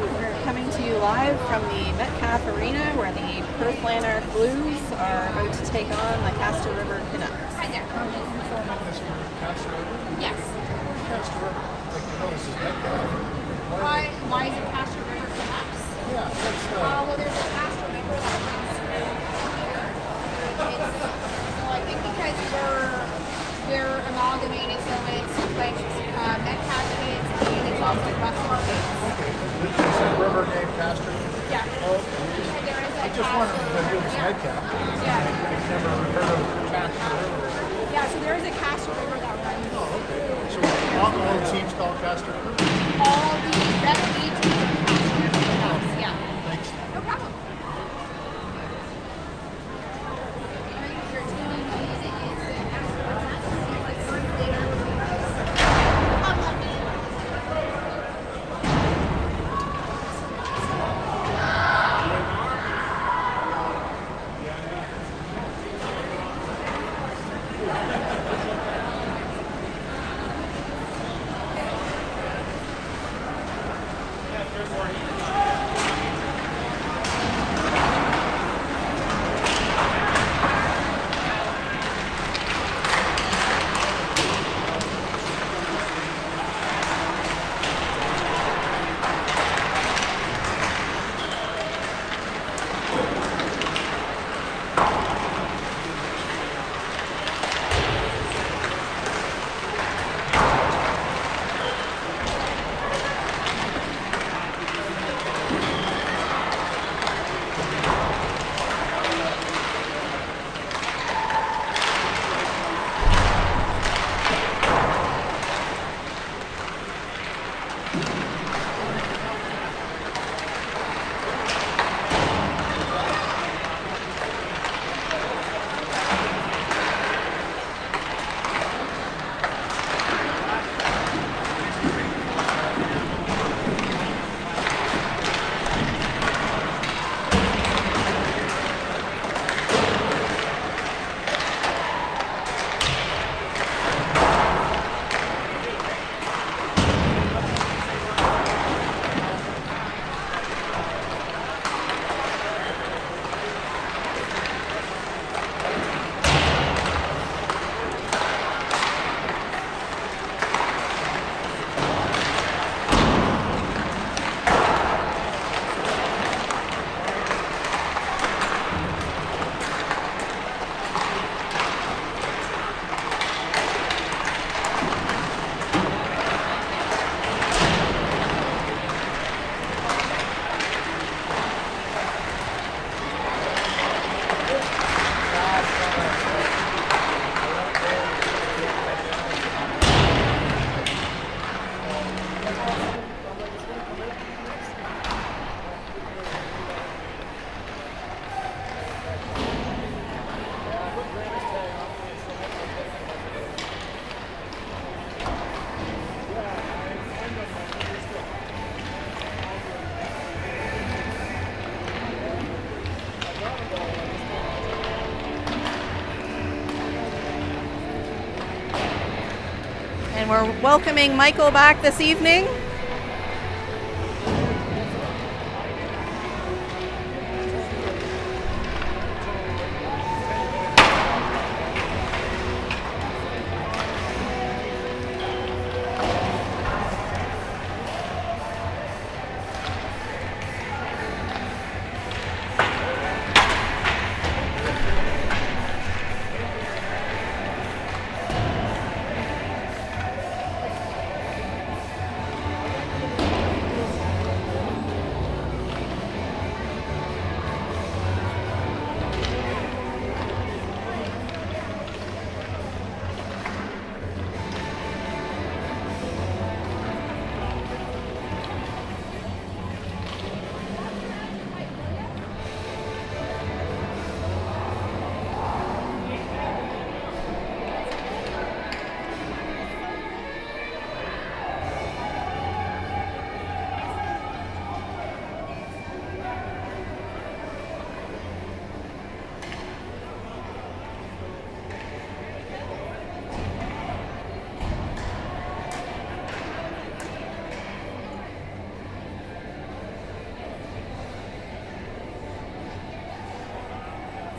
We're coming to you live from the Metcalf Arena where the Perth Lanark Blues are about to take on the Castor River Canucks. Hi there. Castor River? Yes. Castor River. Like, you know, this is Metcalf. Why is it Castor River Canucks? Yeah, that's Well, there's a Castor River that runs through here. So I think because we're amalgamated, so it's like Metcalf kids and it's also Russell kids. There's a river named Castor. Yeah. Oh, And there is a I just wondered because it was Metcalf. Yeah. I've never heard of Castor River. Yeah, so there is a Castor River that runs. Oh, okay. So all the teams called Castor River? All the refugees are Castor River Canucks. Yeah. Thanks. No problem. And we're welcoming Michael back this evening.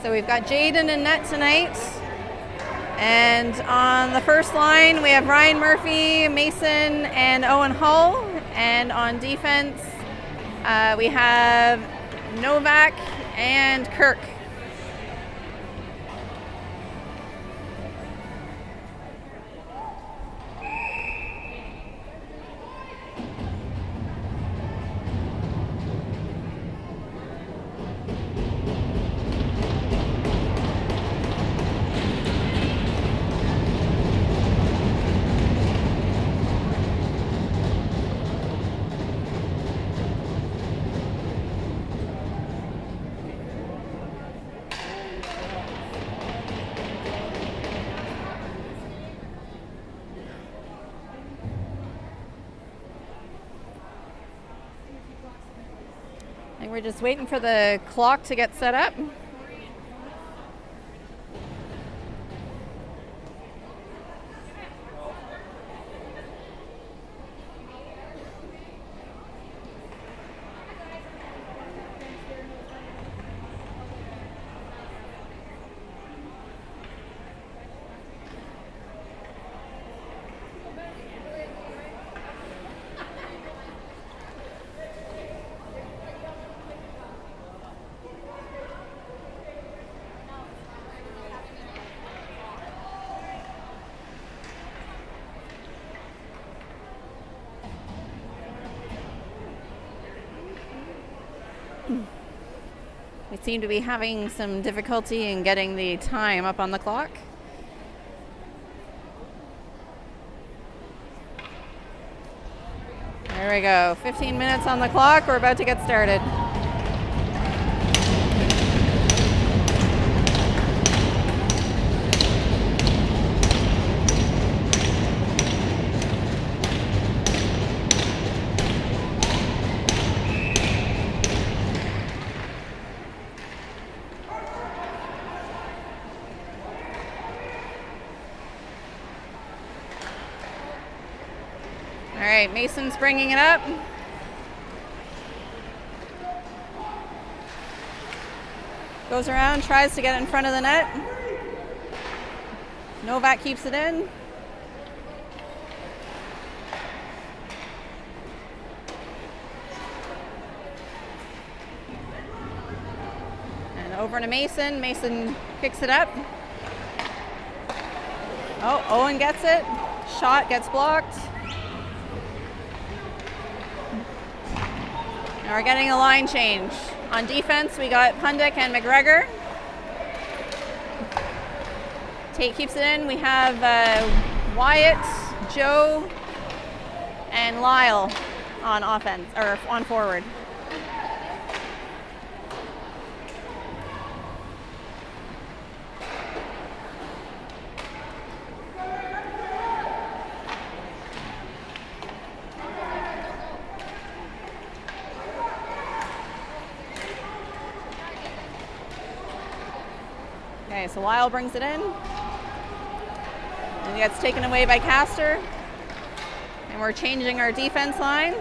So we've got Jaden in net tonight. And on the first line, we have Ryan Murphy, Mason, and Owen Hull. And on defense, we have Novak and Kirk. We're just waiting for the clock to get set up. We seem to be having some difficulty in getting the time up on the clock. There we go. 15 minutes on the clock. We're about to get started. All right, Mason's bringing it up. Goes around, tries to get it in front of the net. Novak keeps it in. And over to Mason. Mason picks it up. Oh, Owen gets it. Shot gets blocked. Now we're getting a line change. On defense, we got Pundick and McGregor. Tate keeps it in. We have Wyatt, Joe, and Lyle on offense, or on forward. Okay, so Lyle brings it in. And it gets taken away by Castor. And we're changing our defense line.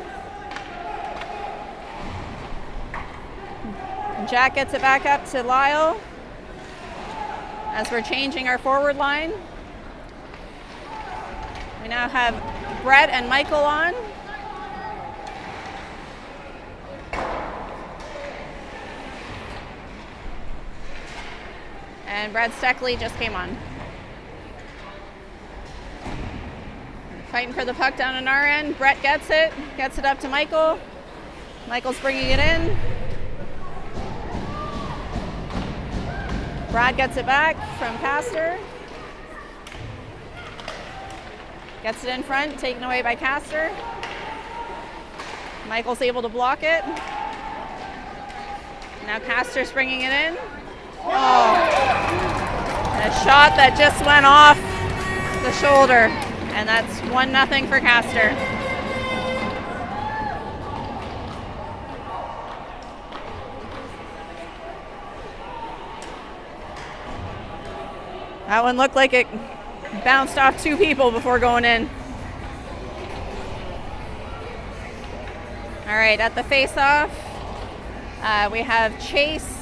And Jack gets it back up to Lyle as we're changing our forward line. We now have Brett and Michael on. And Brad Steckley just came on. Fighting for the puck down on our end. Brett gets it up to Michael. Michael's bringing it in. Brad gets it back from Castor. Gets it in front, taken away by Castor. Michael's able to block it. Now Castor's bringing it in. Oh, a shot that just went off the shoulder, and that's 1-0 for Castor. That one looked like it bounced off two people before going in. All right, at the face-off, we have Chase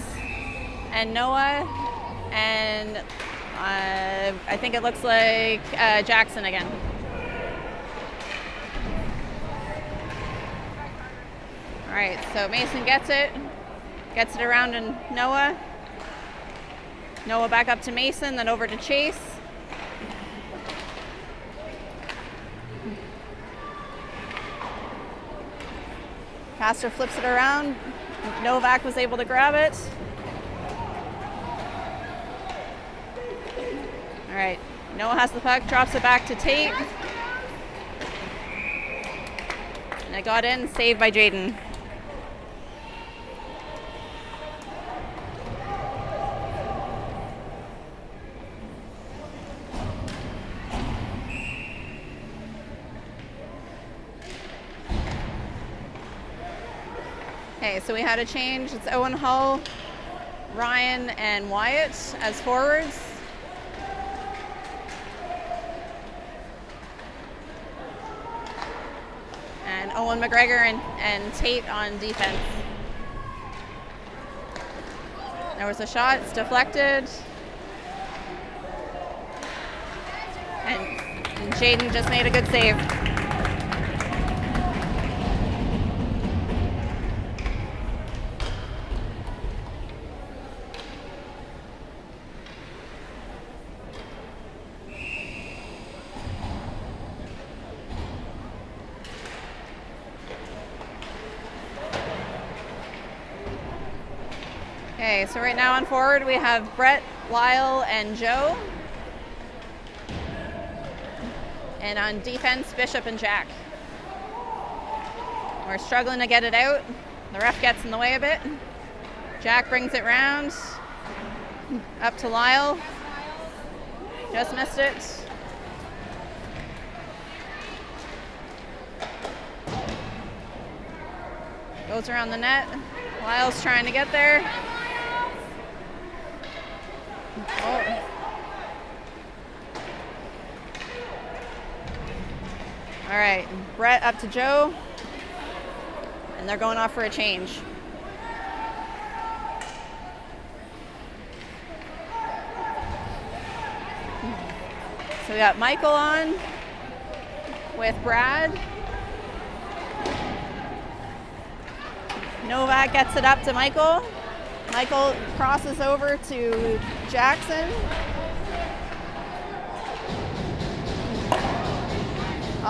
and Noah and I think it looks like Jackson again. All right, so Mason gets it around to Noah. Noah back up to Mason, then over to Chase. Castor flips it around. Novak was able to grab it. All right, Noah has the puck, drops it back to Tate. And it got in, saved by Jaden. Okay, so we had a change. It's Owen Hull, Ryan, and Wyatt as forwards. And Owen McGregor and Tate on defense. There was a shot, it's deflected. And Jaden just made a good save. Okay, so right now on forward we have Brett, Lyle, and Joe. And on defense, Bishop and Jack. We're struggling to get it out. The ref gets in the way a bit. Jack brings it round. Up to Lyle. Just missed it. Goes around the net. Lyle's trying to get there. Oh. All right, Brett up to Joe, and they're going off for a change. So we got Michael on with Brad. Novak gets it up to Michael. Michael crosses over to Jackson.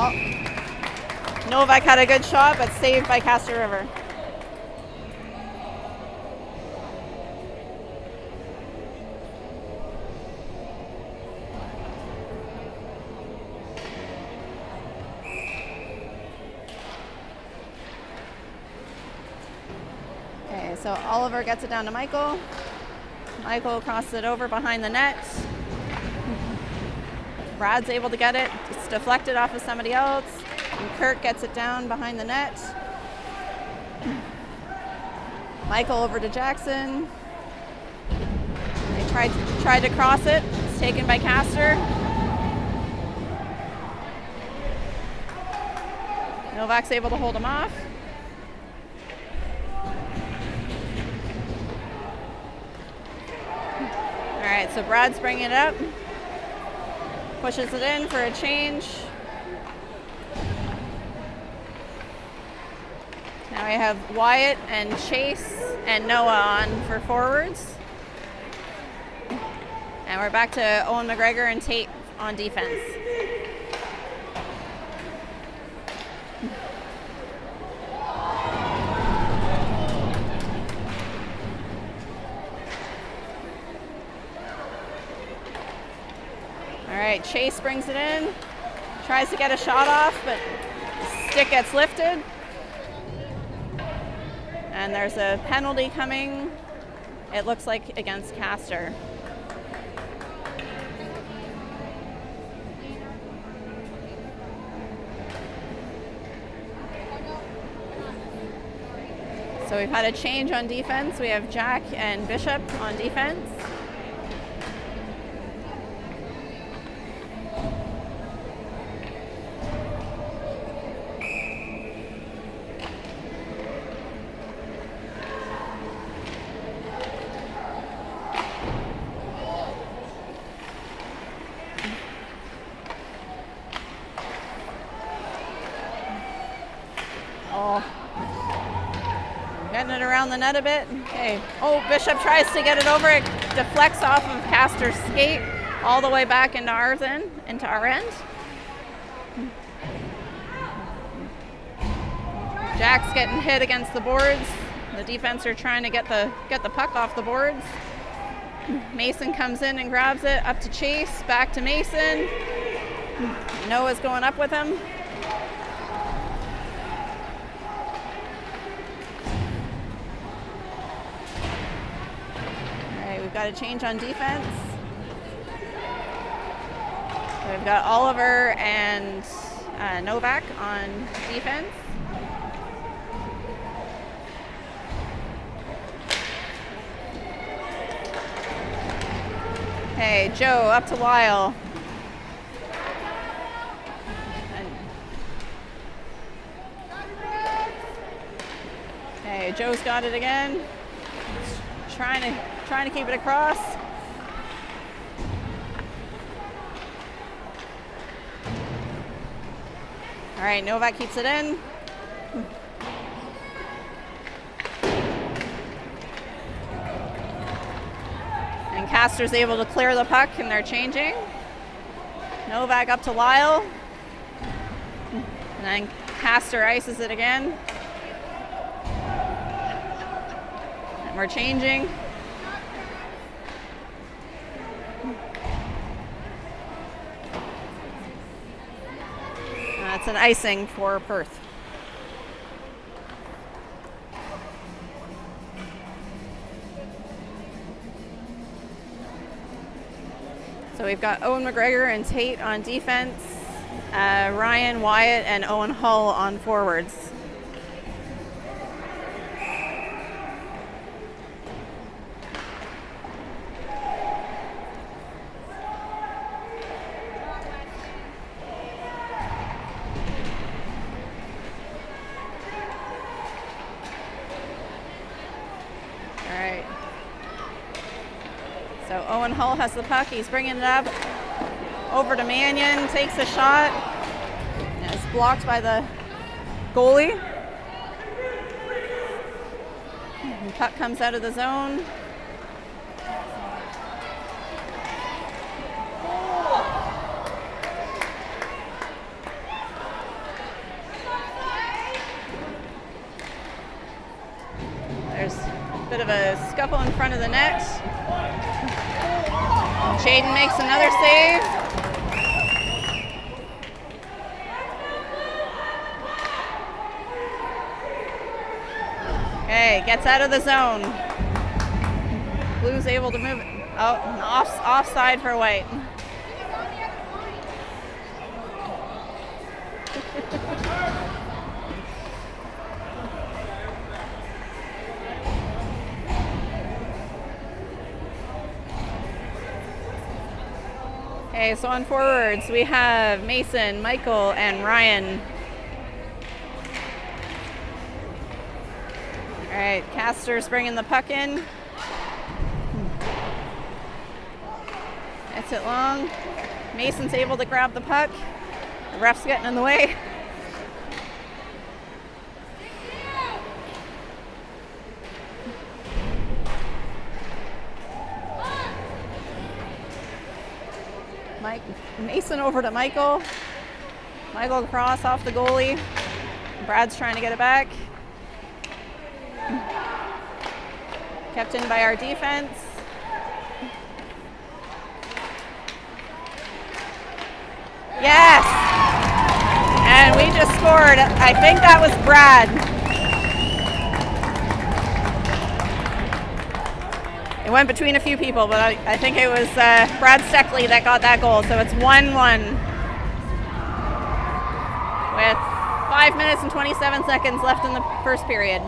Oh, Novak had a good shot, but saved by Castor River. Okay, so Oliver gets it down to Michael. Michael crosses it over behind the net. Brad's able to get it. It's deflected off of somebody else. And Kirk gets it down behind the net. Michael over to Jackson. They tried to cross it. It's taken by Castor. Novak's able to hold him off. All right, so Brad's bringing it up. Pushes it in for a change. Now we have Wyatt and Chase and Noah on for forwards. And we're back to Owen McGregor and Tate on defense. All right, Chase brings it in, tries to get a shot off, but the stick gets lifted. And there's a penalty coming, it looks like, against Castor. So we've had a change on defense. We have Jack and Bishop on defense. Oh. Getting it around the net a bit. Okay. Oh, Bishop tries to get it over. It deflects off of Castor's skate all the way back into our end. Jack's getting hit against the boards. The defense are trying to get the puck off the boards. Mason comes in and grabs it, up to Chase, back to Mason. Noah's going up with him. All right, we've got a change on defense. We've got Oliver and Novak on defense. Okay, Joe up to Lyle. Okay, Joe's got it again. Trying to keep it across. All right, Novak keeps it in. And Castor's able to clear the puck, and they're changing. Novak up to Lyle. And then Castor ices it again. And we're changing. That's an icing for Perth. So we've got Owen McGregor and Tate on defense, Ryan, Wyatt, and Owen Hull on forwards. So Owen Hull has the puck. He's bringing it up over to Mannion. Takes a shot. And it's blocked by the goalie. And puck comes out of the zone. There's a bit of a scuffle in front of the net. Shaden makes another save. Okay, gets out of the zone. Blue's able to move it. Oh, offside for White. Okay, so on forwards, we have Mason, Michael, and Ryan. All right, Castor's bringing the puck in. Gets it long. Mason's able to grab the puck. The ref's getting in the way. Mason over to Michael. Michael across off the goalie. Brad's trying to get it back. Kept in by our defense. Yes! And we just scored. I think that was Brad. It went between a few people, but I think it was Brad Steckley that got that goal. So it's 1-1 with 5 minutes and 27 seconds left in the first period.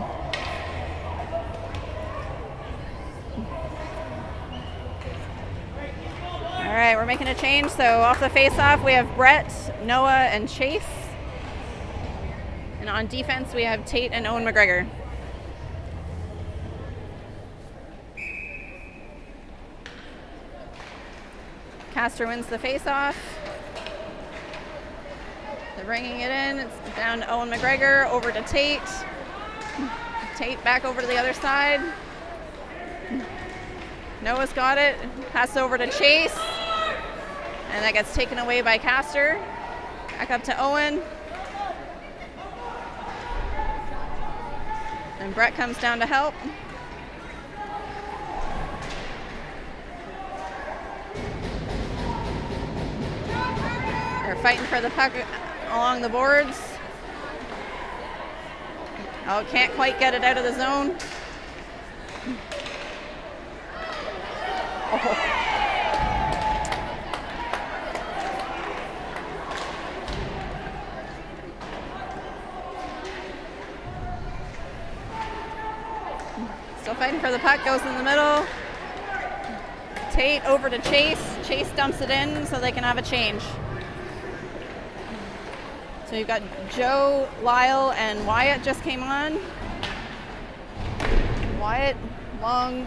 All right, we're making a change. So off the face-off, we have Brett, Noah, and Chase. And on defense, we have Tate and Owen McGregor. Castor wins the face-off. They're bringing it in. It's down to Owen McGregor, over to Tate. Tate back over to the other side. Noah's got it. Pass over to Chase. And that gets taken away by Castor. Back up to Owen. And Brett comes down to help. They're fighting for the puck along the boards. Oh, can't quite get it out of the zone. Oh. Still fighting for the puck, goes in the middle. Tate over to Chase. Chase dumps it in so they can have a change. So you've got Joe, Lyle, and Wyatt just came on. Wyatt, long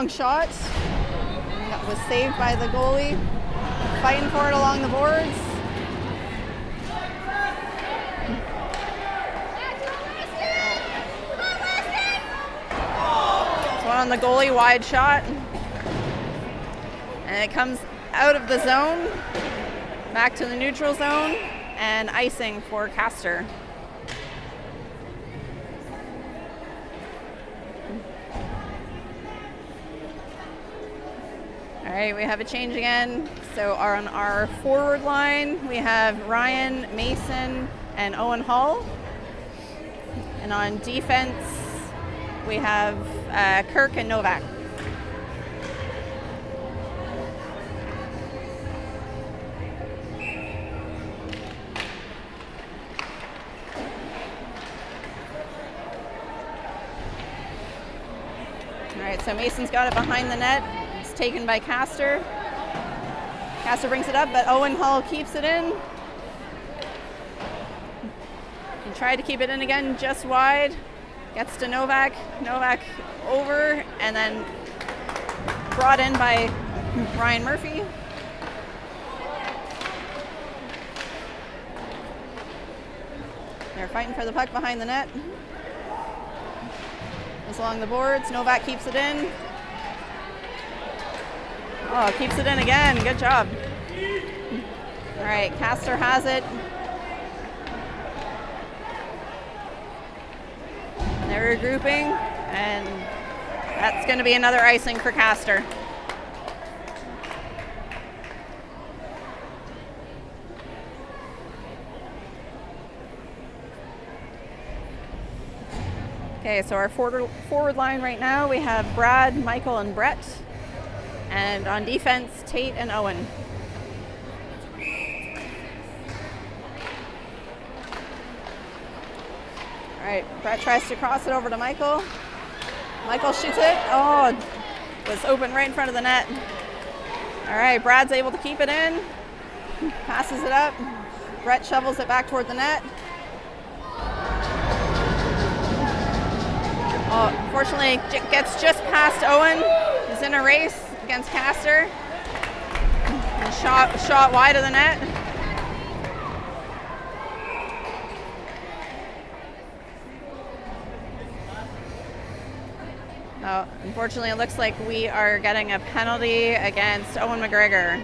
shot. That was saved by the goalie. Fighting for it along the boards. So one on the goalie, wide shot. And it comes out of the zone, back to the neutral zone. And icing for Castor. All right, we have a change again. So on our forward line, we have Ryan, Mason, and Owen Hall. And on defense, we have Kirk and Novak. All right, so Mason's got it behind the net. It's taken by Castor. Castor brings it up, but Owen Hall keeps it in. He tried to keep it in again, just wide. Gets to Novak. Novak over, and then brought in by Ryan Murphy. They're fighting for the puck behind the net. Along the boards. Novak keeps it in. Oh, keeps it in again. Good job. All right, Castor has it. They're regrouping, and that's going to be another icing for Castor. Okay, so our forward line right now, we have Brad, Michael, and Brett. And on defense, Tate and Owen. All right, Brett tries to cross it over to Michael. Michael shoots it. Oh, it was open right in front of the net. All right, Brad's able to keep it in. Passes it up. Brett shovels it back toward the net. Oh, unfortunately, it gets just past Owen. He's in a race against Castor. And shot wide of the net. Oh, unfortunately, it looks like we are getting a penalty against Owen McGregor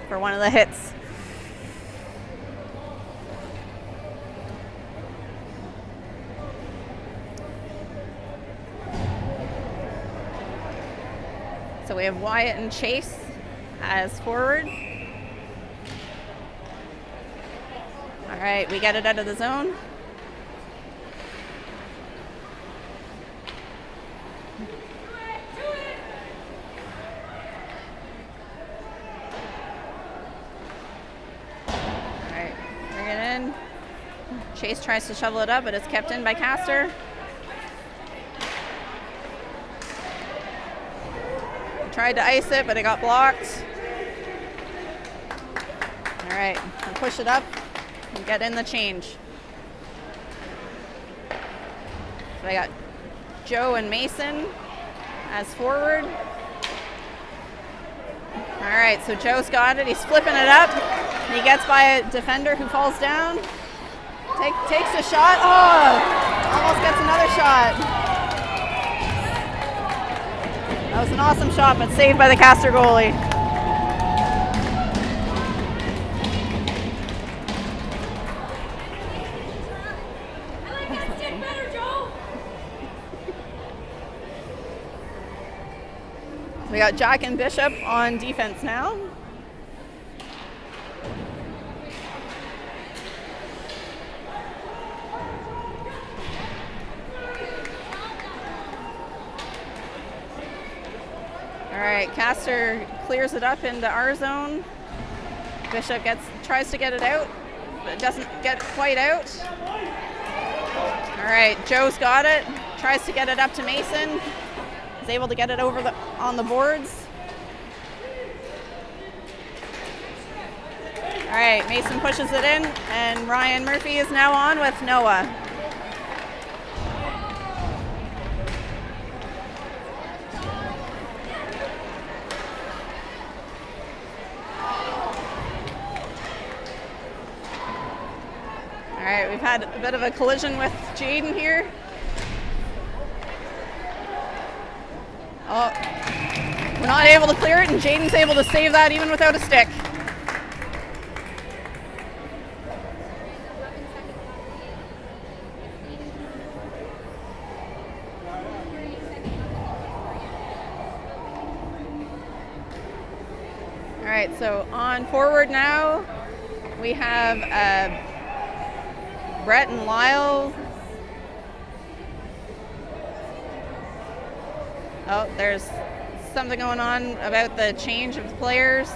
for one of the hits. So we have Wyatt and Chase as forward. All right, we get it out of the zone. All right, bring it in. Chase tries to shovel it up, but it's kept in by Castor. Tried to ice it, but it got blocked. All right, we'll push it up and get in the change. So I got Joe and Mason as forward. All right, so Joe's got it. He's flipping it up. He gets by a defender who falls down. Takes a shot. Oh, almost gets another shot. That was an awesome shot, but saved by the Castor goalie. We got Jack and Bishop on defense now. All right, Castor clears it up into our zone. Bishop tries to get it out, but doesn't get it quite out. All right, Joe's got it. Tries to get it up to Mason. Is able to get it over on the boards. All right, Mason pushes it in, and Ryan Murphy is now on with Noah. All right, we've had a bit of a collision with Jaden here. Oh, we're not able to clear it, and Jaden's able to save that even without a stick. All right, so on forward now, we have Brett and Lyle. Oh, there's something going on about the change of players.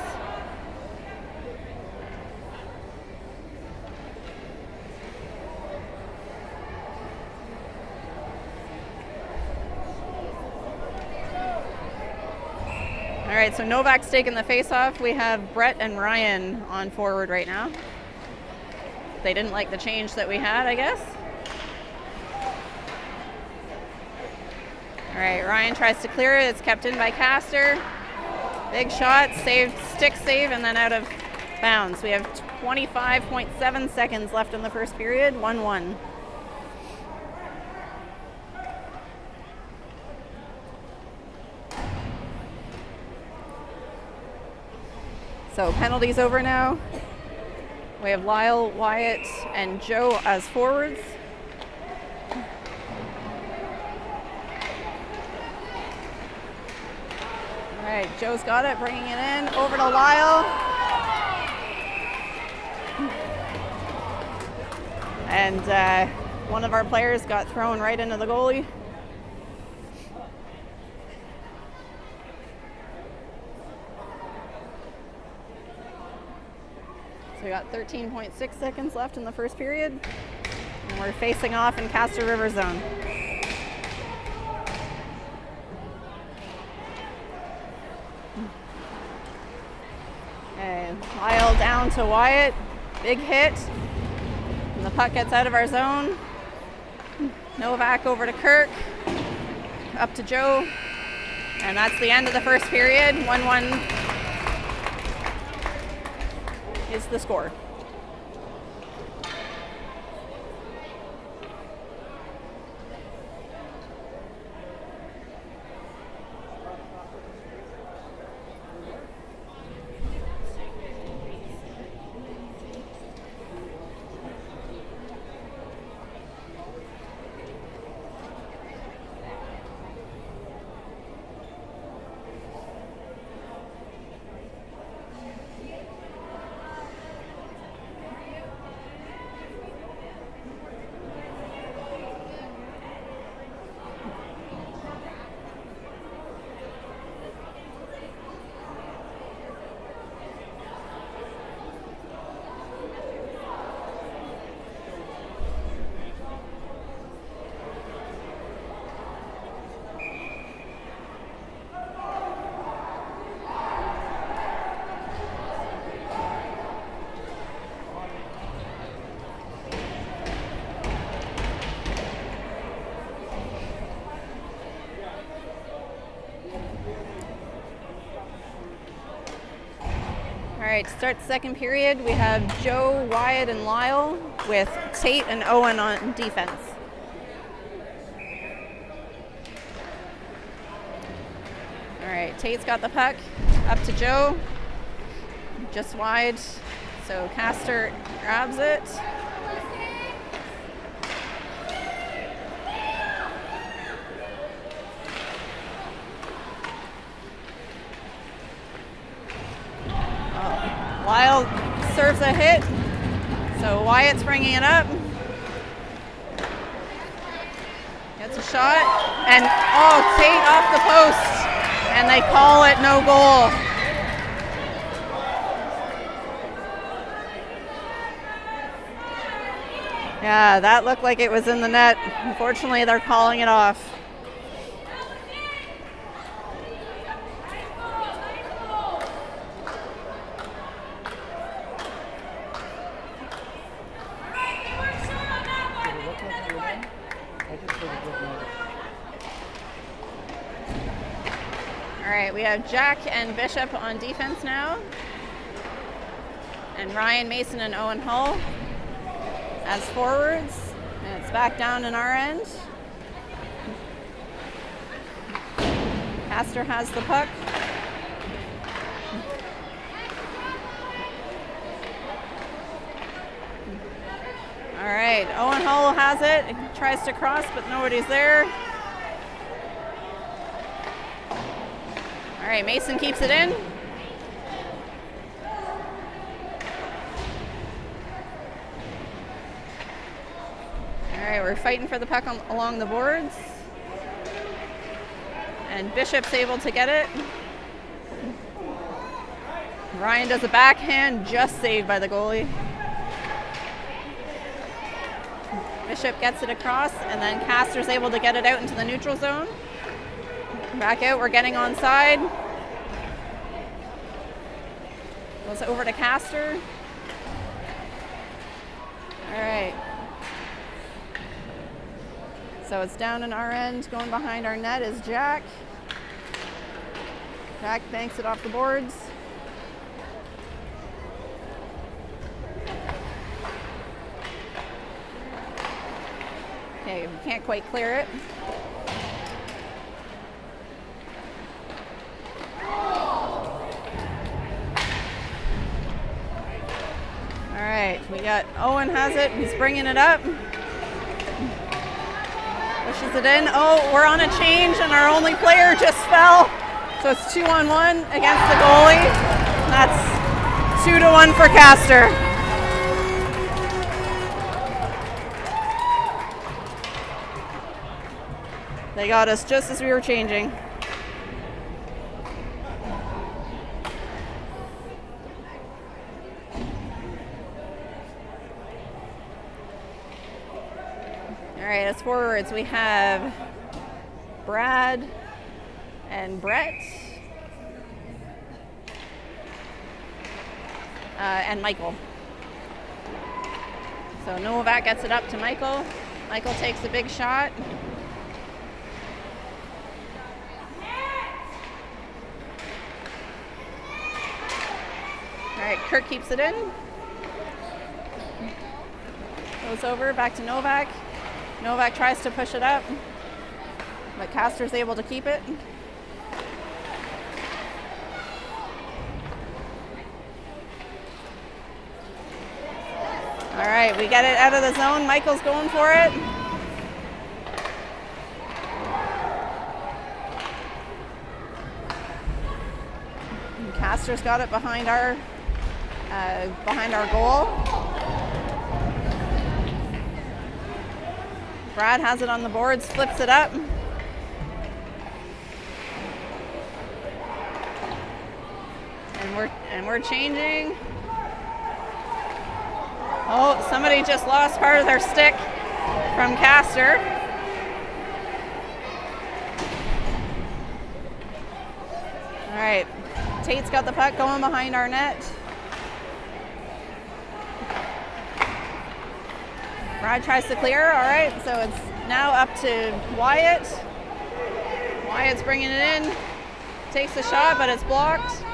All right, so Novak's taking the face-off. We have Brett and Ryan on forward right now. They didn't like the change that we had, I guess. All right, Ryan tries to clear it. It's kept in by Castor. Big shot, saved, stick save, and then out of bounds. We have 25.7 seconds left in the first period, 1-1. So penalties over now. We have Lyle, Wyatt, and Joe as forwards. All right, Joe's got it, bringing it in, over to Lyle. And one of our players got thrown right into the goalie. So we got 13.6 seconds left in the first period. And we're facing off in Castor River zone. Okay, Lyle down to Wyatt. Big hit. And the puck gets out of our zone. Novak over to Kirk. Up to Joe. And that's the end of the first period. 1-1 is the score. right, to start the second period, we have Joe, Wyatt, and Lyle with Tate and Owen on defense. All right, Tate's got the puck up to Joe, just wide, so Castor grabs it. Lyle serves a hit, so Wyatt's bringing it up. Gets a shot, and Tate off the post, and they call it no goal. Yeah, that looked like it was in the net. Unfortunately, they're calling it off. All right, we have Jack and Bishop on defense now, and Ryan, Mason, and Owen Hull as forwards, and it's back down in our end. Castor has the puck. All right, Owen Hull has it. He tries to cross, but nobody's there. All right, Mason keeps it in. All right, we're fighting for the puck along the boards. And Bishop's able to get it. Ryan does a backhand, just saved by the goalie. Bishop gets it across, and then Castor's able to get it out into the neutral zone. Back out, we're getting onside. Goes over to Castor. All right. So it's down in our end. Going behind our net is Jack. Jack banks it off the boards. Okay, we can't quite clear it. All right, we got Owen has it. He's bringing it up. Pushes it in. Oh, we're on a change, and our only player just fell. So it's 2-on-1 against the goalie. That's 2-1 for Castor. They got us just as we were changing. All right, as forwards, we have Brad and Brett and Michael. So Novak gets it up to Michael. Michael takes a big shot. All right, Kirk keeps it in. Goes over, back to Novak. Novak tries to push it up, but Castor's able to keep it. All right, we get it out of the zone. Michael's going for it. And Castor's got it behind our goal. Brad has it on the boards, flips it up. And we're changing. Oh, somebody just lost part of their stick from Castor. All right, Tate's got the puck going behind our net. Brad tries to clear. All right, so it's now up to Wyatt. Wyatt's bringing it in. Takes the shot, but it's blocked.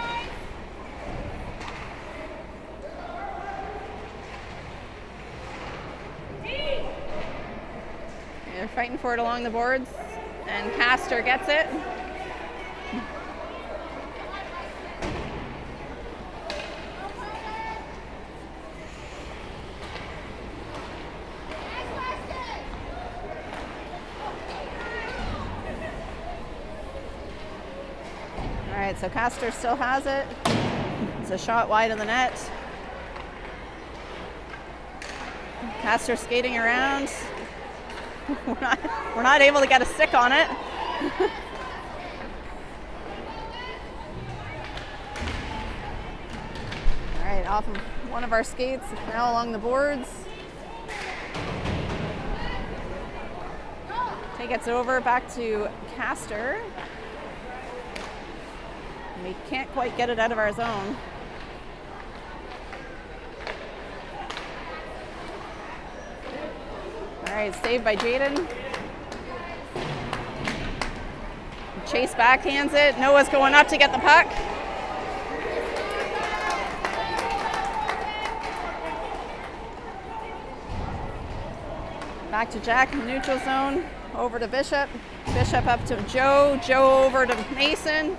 They're fighting for it along the boards, and Castor gets it. All right, so Castor still has it. It's a shot wide of the net. Castor skating around. We're not able to get a stick on it. All right, off of one of our skates, now along the boards. Tay gets over back to Castor. We can't quite get it out of our zone. All right, saved by Jaden. Chase backhands it. Noah's going up to get the puck. Back to Jack in the neutral zone. Over to Bishop. Bishop up to Joe. Joe over to Mason.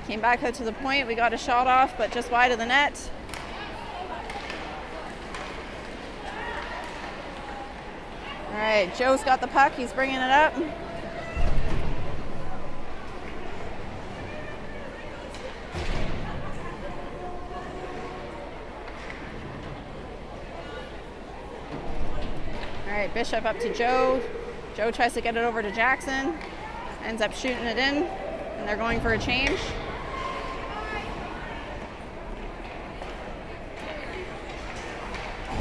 Came back out to the point. We got a shot off, but just wide of the net. All right, Joe's got the puck. He's bringing it up. All right, Bishop up to Joe. Joe tries to get it over to Jackson. Ends up shooting it in, and they're going for a change.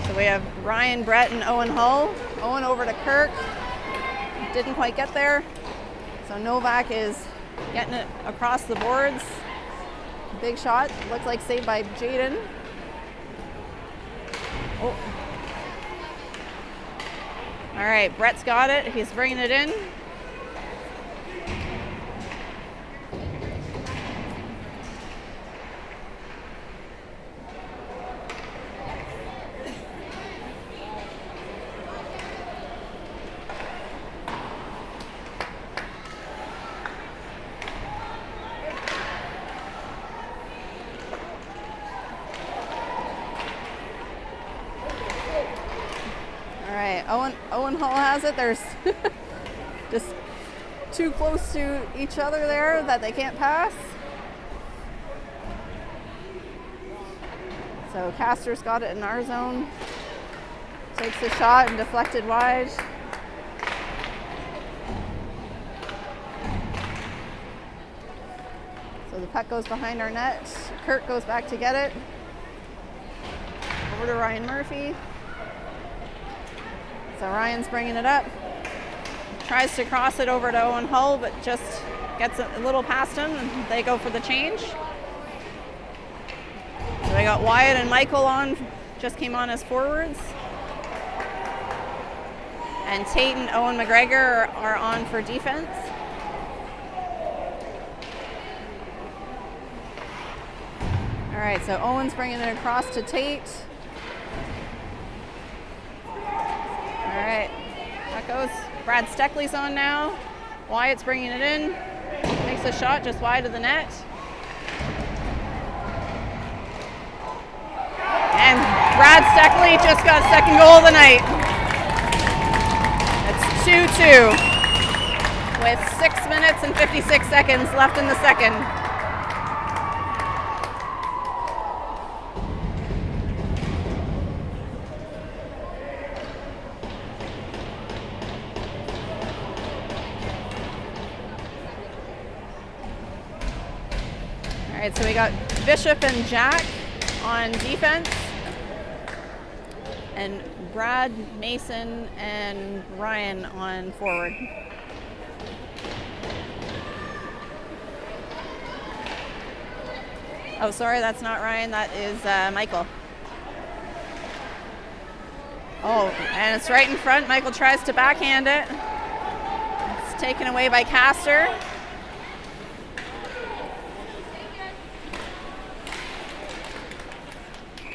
So we have Ryan, Brett, and Owen Hull. Owen over to Kirk. Didn't quite get there. So Novak is getting it across the boards. Big shot. Looks like saved by Jaden. Oh. All right, Brett's got it. He's bringing it in. Owen Hull has it. There's just too close to each other there that they can't pass. So Castor's got it in our zone. Takes the shot and deflected wide. So the puck goes behind our net. Kurt goes back to get it. Over to Ryan Murphy. So Ryan's bringing it up. Tries to cross it over to Owen Hull, but just gets a little past him, and they go for the change. So they got Wyatt and Michael on, just came on as forwards. And Tate and Owen McGregor are on for defense. All right, so Owen's bringing it across to Tate. All right, that goes. Brad Steckley's on now. Wyatt's bringing it in. Makes a shot just wide of the net. And Brad Steckley just got second goal of the night. It's 2-2 with 6 minutes and 56 seconds left in the second. All right, so we got Bishop and Jack on defense, and Brad, Mason, and Ryan on forward. Oh, sorry, that's not Ryan, that is Michael. Oh, and it's right in front. Michael tries to backhand it. It's taken away by Castor.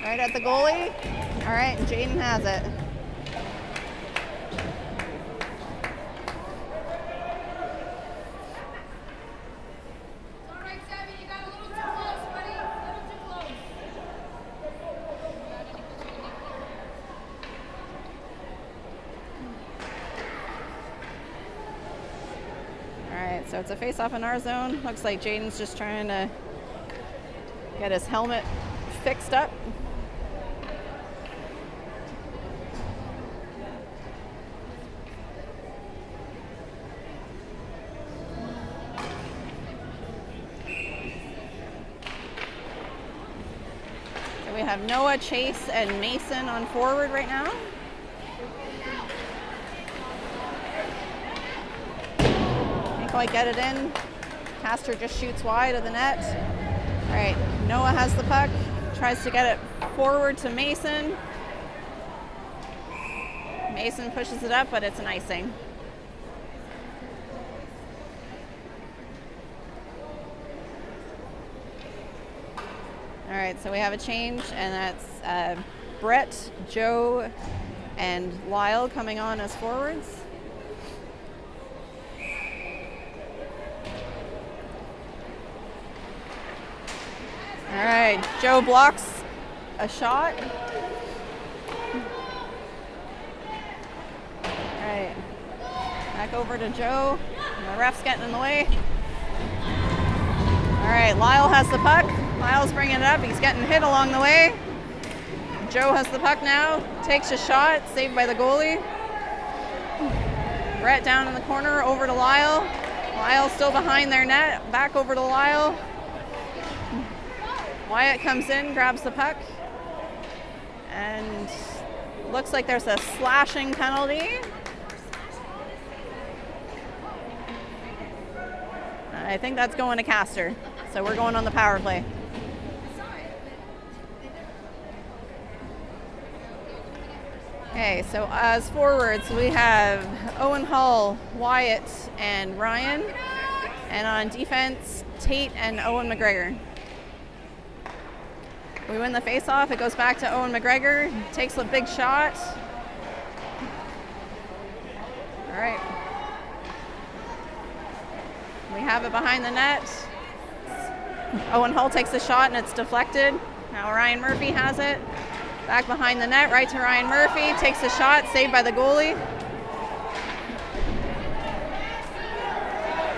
Right at the goalie. All right, and Jaden has it. So it's a face-off in our zone. Looks like Jaden's just trying to get his helmet fixed up. So we have Noah, Chase, and Mason on forward right now. Quite get it in. Castor just shoots wide of the net. All right, Noah has the puck, tries to get it forward to Mason. Mason pushes it up, but it's an icing. All right, so we have a change, and that's Brett, Joe, and Lyle coming on as forwards. All right, Joe blocks a shot. All right, back over to Joe. The ref's getting in the way. All right, Lyle has the puck. Lyle's bringing it up. He's getting hit along the way. Joe has the puck now. Takes a shot, saved by the goalie. Brett down in the corner, over to Lyle. Lyle still behind their net. Back over to Lyle. Wyatt comes in, grabs the puck, and looks like there's a slashing penalty. I think that's going to Castor, so we're going on the power play. Okay, so as forwards, we have Owen Hull, Wyatt, and Ryan, and on defense, Tate and Owen McGregor. We win the face-off. It goes back to Owen McGregor. Takes a big shot. All right. We have it behind the net. Owen Hull takes a shot and it's deflected. Now Ryan Murphy has it. Back behind the net, right to Ryan Murphy. Takes a shot, saved by the goalie.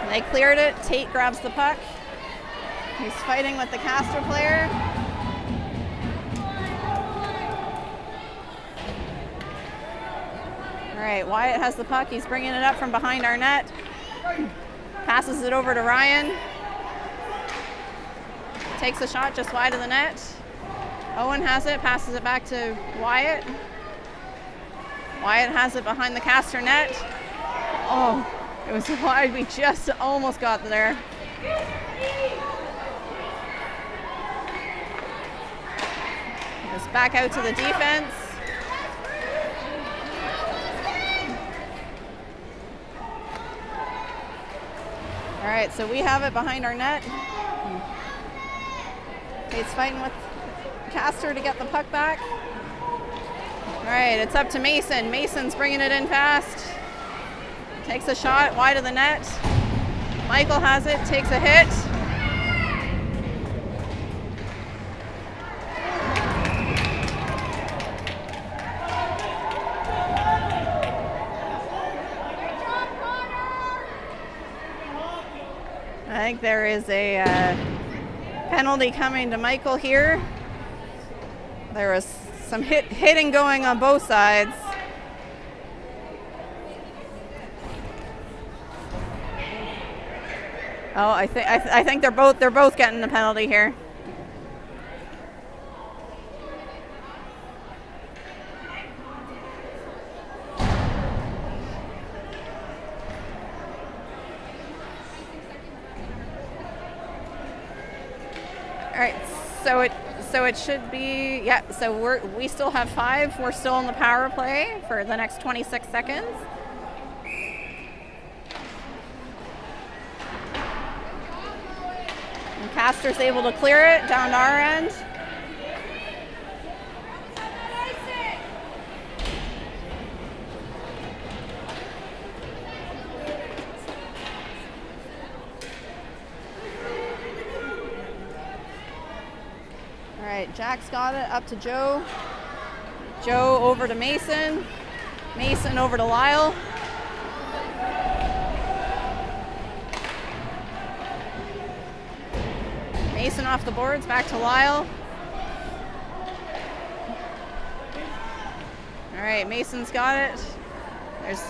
They cleared it. Tate grabs the puck. He's fighting with the Castor player. All right, Wyatt has the puck. He's bringing it up from behind our net. Passes it over to Ryan. Takes a shot just wide of the net. Owen has it, passes it back to Wyatt. Wyatt has it behind the Castor net. Oh, it was wide. We just almost got there. It's back out to the defense. All right, so we have it behind our net. Tate's fighting with Castor to get the puck back. All right, it's up to Mason. Mason's bringing it in fast. Takes a shot wide of the net. Michael has it, takes a hit. I think there is a penalty coming to Michael here. There was some hitting going on both sides. Oh, I think they're both getting the penalty here. All right, so it should be, yeah, so we still have 5. We're still in the power play for the next 26 seconds. And Castor's able to clear it down to our end. All right, Jack's got it up to Joe. Joe over to Mason. Mason over to Lyle. Mason off the boards, back to Lyle. All right, Mason's got it. There's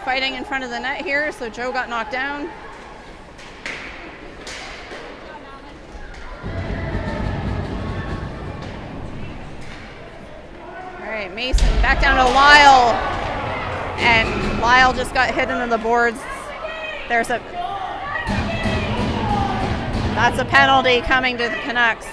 fighting in front of the net here, so Joe got knocked down. All right, Mason back down to Lyle. And Lyle just got hit into the boards. That's a penalty coming to the Canucks.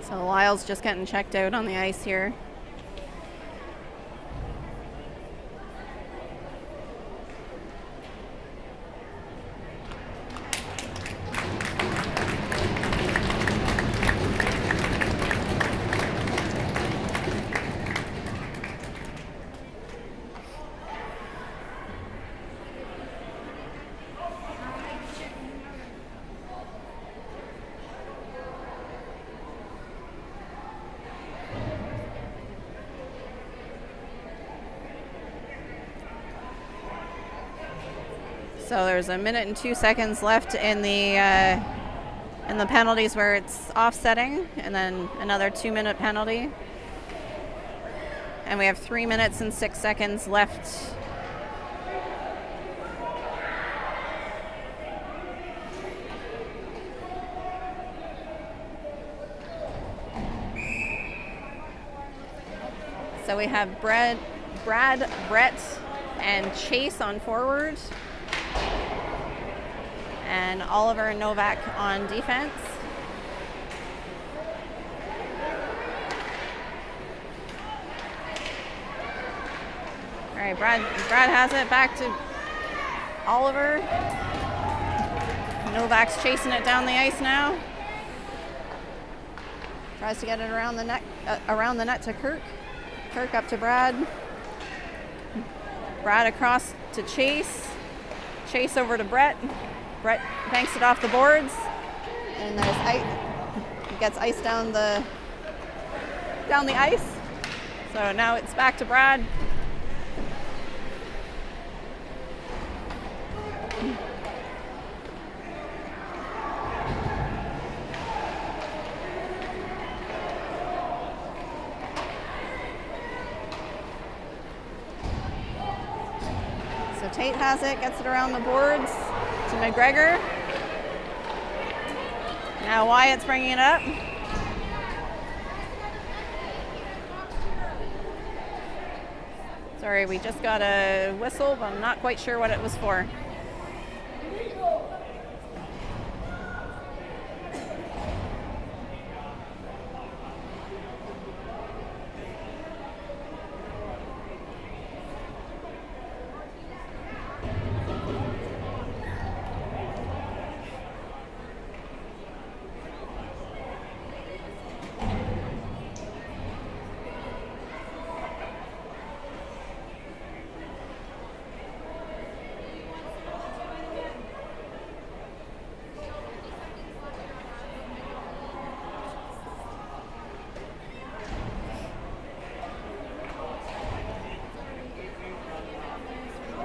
So Lyle's just getting checked out on the ice here. So there's a minute and 2 seconds left in the penalties where it's offsetting, and then another 2-minute penalty. And we have 3 minutes and 6 seconds left. So we have Brad, Brett, and Chase on forward. And Oliver and Novak on defense. All right, Brad has it back to Oliver. Novak's chasing it down the ice now. Tries to get it around the net to Kirk. Kirk up to Brad. Brad across to Chase. Chase over to Brett. Brett banks it off the boards, and there's ice. He gets ice down the ice. So now it's back to Brad. So Tate has it, gets it around the boards to McGregor. Now Wyatt's bringing it up. Sorry, we just got a whistle, but I'm not quite sure what it was for.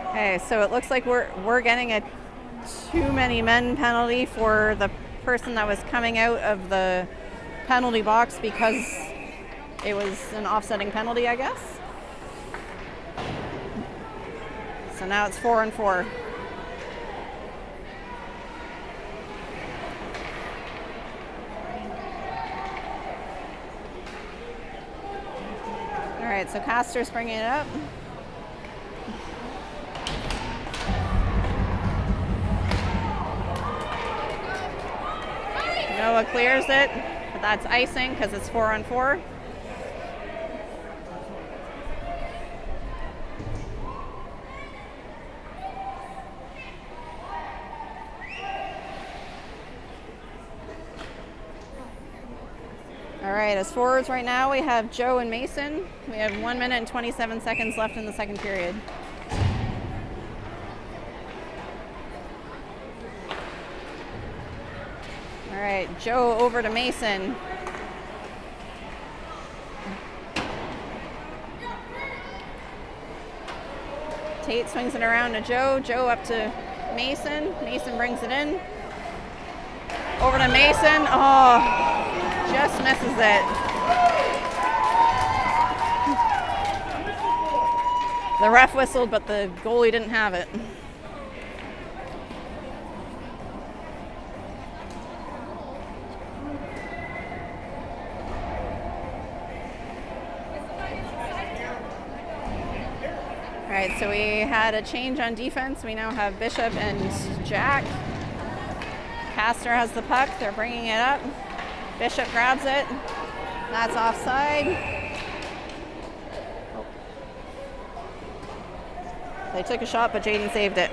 Okay, so it looks like we're getting a too many men penalty for the person that was coming out of the penalty box because it was an offsetting penalty, I guess. So now it's 4-4. All right, so Castor's bringing it up. Noah clears it, but That's icing because it's 4-on-4. All right, as forwards right now, we have Joe and Mason. We have 1 minute and 27 seconds left in the second period. All right, Joe over to Mason. Tate swings it around to Joe. Joe up to Mason. Mason brings it in. Over to Mason. Oh, just misses it. The ref whistled, but the goalie didn't have it. All right, so we had a change on defense. We now have Bishop and Jack. Castor has the puck. They're bringing it up. Bishop grabs it. That's offside. Oh. They took a shot, but Jaden saved it.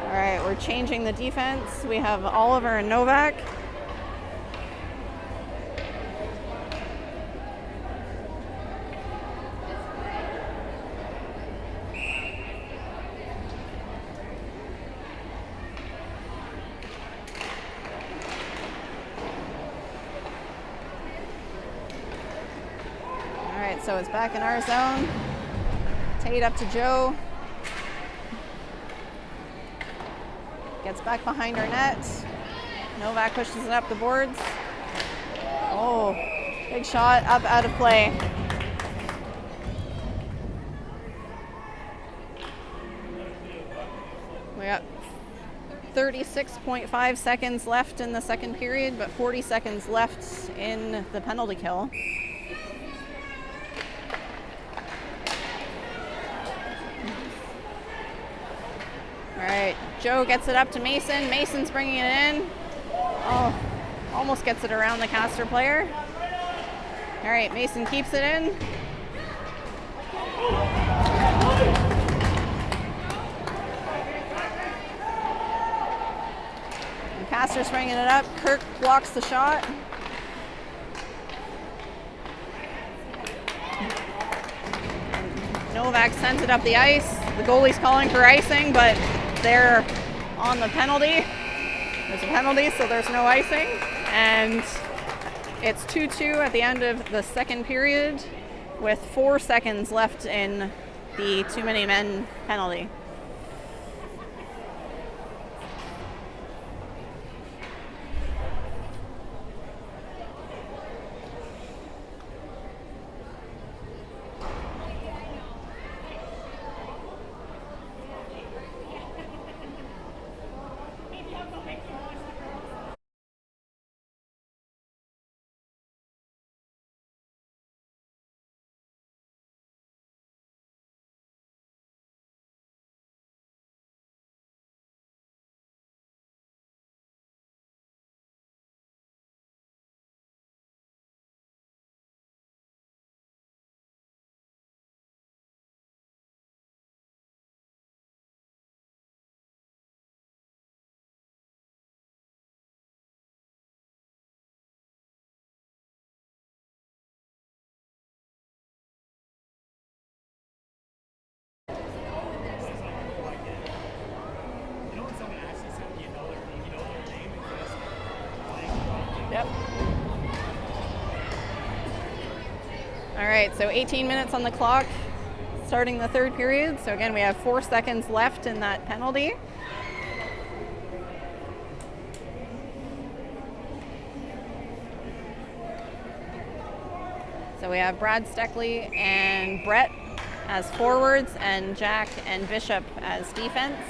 All right, we're changing the defense. We have Oliver and Novak. So it's back in our zone. Tate up to Joe. Gets back behind our net. Novak pushes it up the boards. Oh, big shot up out of play. We got 36.5 seconds left in the second period, but 40 seconds left in the penalty kill. All right, Joe gets it up to Mason. Mason's bringing it in. Oh, almost gets it around the Castor player. All right, Mason keeps it in. And Castor's bringing it up. Kirk blocks the shot. Novak sends it up the ice. The goalie's calling for icing, but they're on the penalty. There's a penalty, so there's no icing. And it's 2-2 at the end of the second period with 4 seconds left in the too many men penalty. Yep. All right, so 18 minutes on the clock, starting the third period. So again, we have 4 seconds left in that penalty. So we have Brad Steckley and Brett as forwards and Jack and Bishop as defense.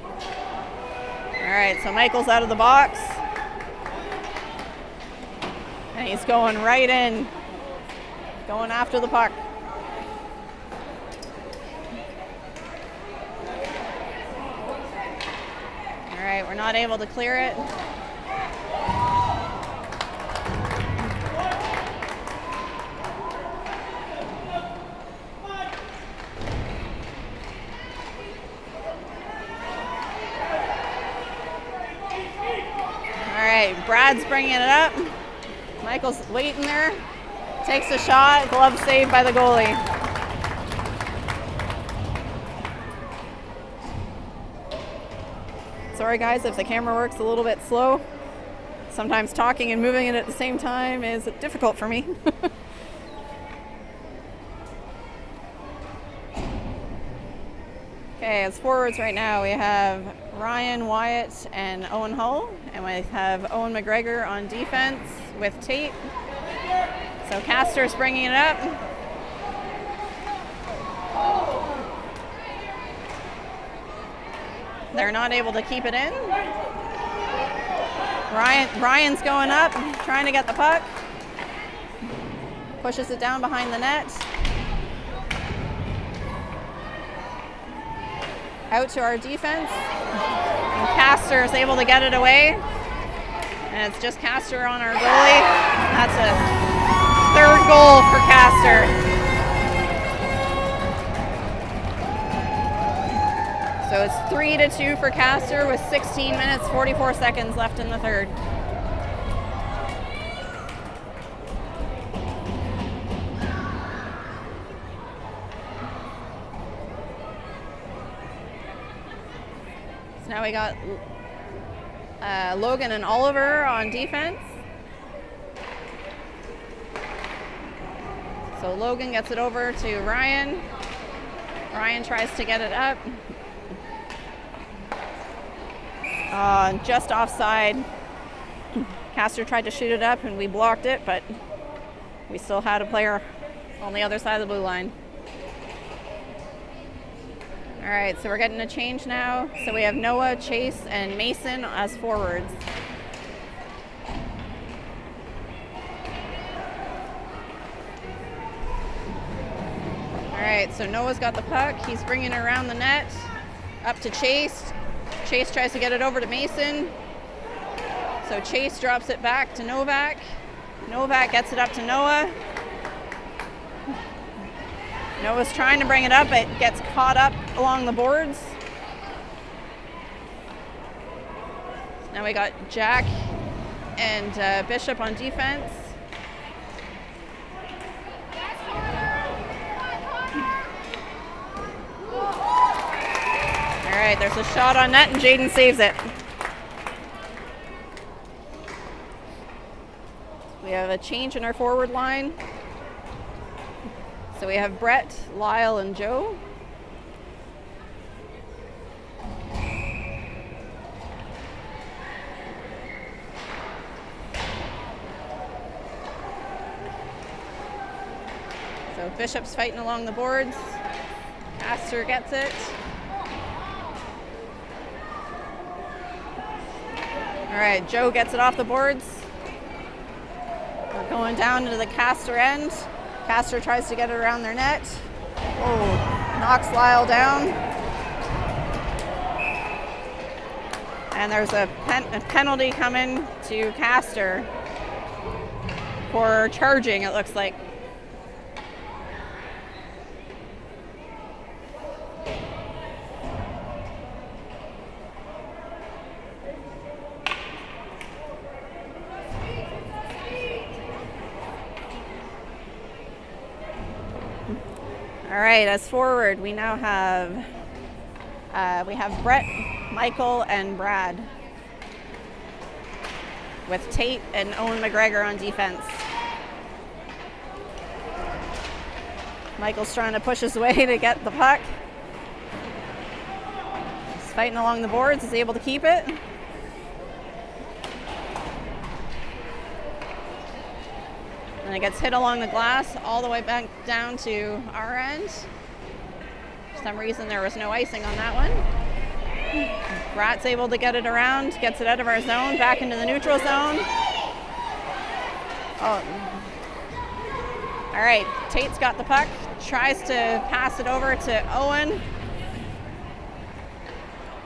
All right, so Michael's out of the box. And he's going right in, going after the puck. All right, we're not able to clear it. All right, Brad's bringing it up. Michael's waiting there. Takes a shot. Glove saved by the goalie. Sorry guys if the camera works a little bit slow. Sometimes talking and moving it at the same time is difficult for me. Okay, as forwards right now we have Ryan Wyatt and Owen Hull, and we have Owen McGregor on defense with Tate. So Castor's bringing it up. They're not able to keep it in. Ryan's going up, trying to get the puck. Pushes it down behind the net. Out to our defense. And Castor is able to get it away. And it's just Castor on our goalie. That's a third goal for Castor. So it's 3-2 for Castor with 16 minutes, 44 seconds left in the third. So now we got Logan and Oliver on defense. So Logan gets it over to Ryan. Ryan tries to get it up. Just offside. Castor tried to shoot it up and we blocked it, but we still had a player on the other side of the blue line. All right, so we're getting a change now. So we have Noah, Chase, and Mason as forwards. All right, so Noah's got the puck. He's bringing it around the net, up to Chase. Chase tries to get it over to Mason. So Chase drops it back to Novak. Novak gets it up to Noah. Noah's trying to bring it up. It gets caught up along the boards. Now we got Jack and Bishop on defense. All right, there's a shot on net and Jaden saves it. We have a change in our forward line. So we have Brett, Lyle, and Joe. So Bishop's fighting along the boards. Castor gets it. All right, Joe gets it off the boards. We're going down to the Castor end. Castor tries to get it around their net. Oh, knocks Lyle down. And there's a penalty coming to Castor for charging, it looks like. All right, as forward, we now have Brett, Michael, and Brad, with Tate and Owen McGregor on defense. Michael's trying to push his way to get the puck. He's fighting along the boards, is able to keep it. And it gets hit along the glass all the way back down to our end. For some reason there was no icing on that one. Brat's able to get it around, gets it out of our zone, back into the neutral zone. Oh. All right, Tate's got the puck, tries to pass it over to Owen.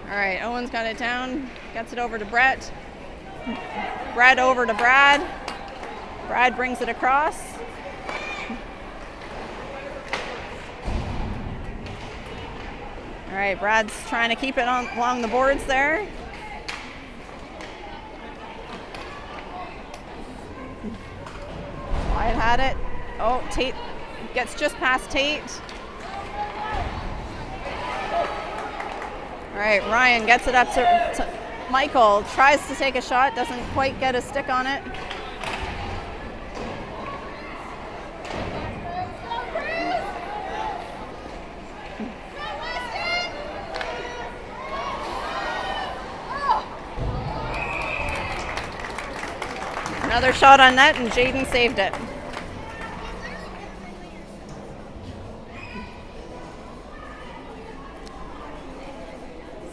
All All right, Owen's got it down, gets it over to Brett. Brett over to Brad. Brad brings it across. All right, Brad's trying to keep it along the boards there. Wyatt had it. Oh, Tate gets just past Tate. All right, Ryan gets it up to Michael. Tries to take a shot, doesn't quite get a stick on it. Another shot on net, and Jaden saved it.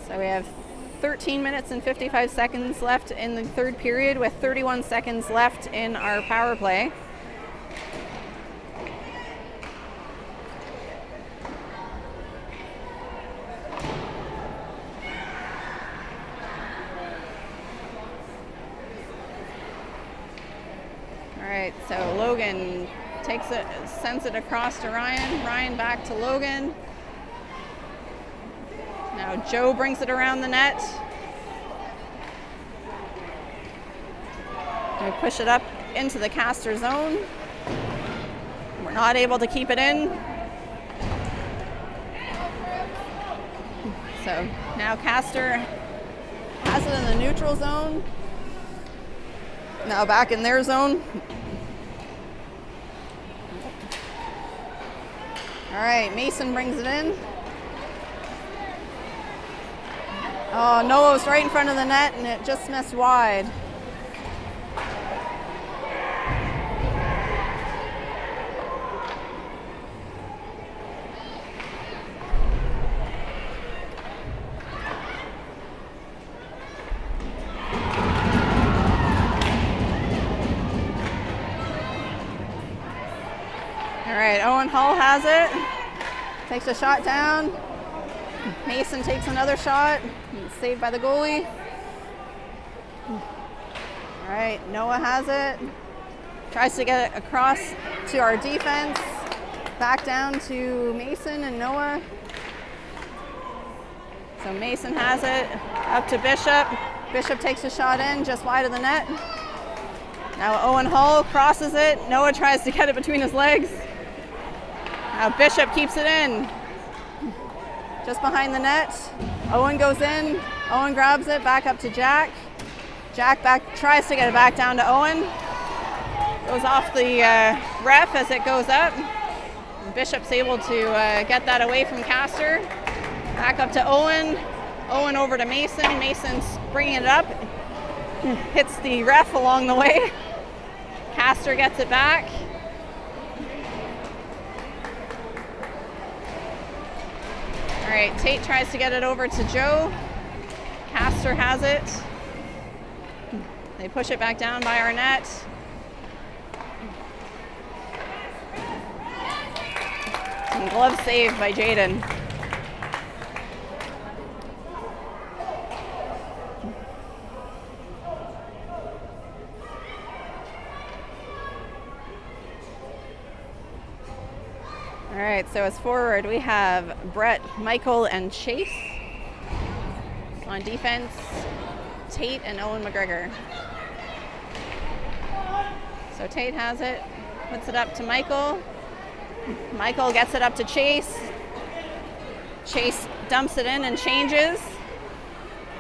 So we have 13 minutes and 55 seconds left in the third period with 31 seconds left in our power play. Alright, so Logan takes it, sends it across to Ryan. Ryan back to Logan. Now Joe brings it around the net. We push it up into the Castor zone. We're not able to keep it in. So now Castor has it in the neutral zone. Now back in their zone. All right, Mason brings it in. Oh, Noah was right in front of the net and it just missed wide. All right, Owen Hull has it. Takes a shot down. Mason takes another shot. He's saved by the goalie. All right, Noah has it. Tries to get it across to our defense. Back down to Mason and Noah. So Mason has it. Up to Bishop. Bishop takes a shot in just wide of the net. Now Owen Hull crosses it. Noah tries to get it between his legs. Now Bishop keeps it in. Just behind the net. Owen goes in. Owen grabs it back up to Jack. Jack tries to get it back down to Owen. Goes off the ref as it goes up. Bishop's able to get that away from Castor. Back up to Owen. Owen over to Mason. Mason's bringing it up. Hits the ref along the way. Castor gets it back. All right, Tate tries to get it over to Joe. Castor has it. They push it back down by our net. And glove save by Jaden. All right, so as forward, we have Brett, Michael, and Chase. On defense, Tate and Owen McGregor. So Tate has it, puts it up to Michael. Michael gets it up to Chase. Chase dumps it in and changes.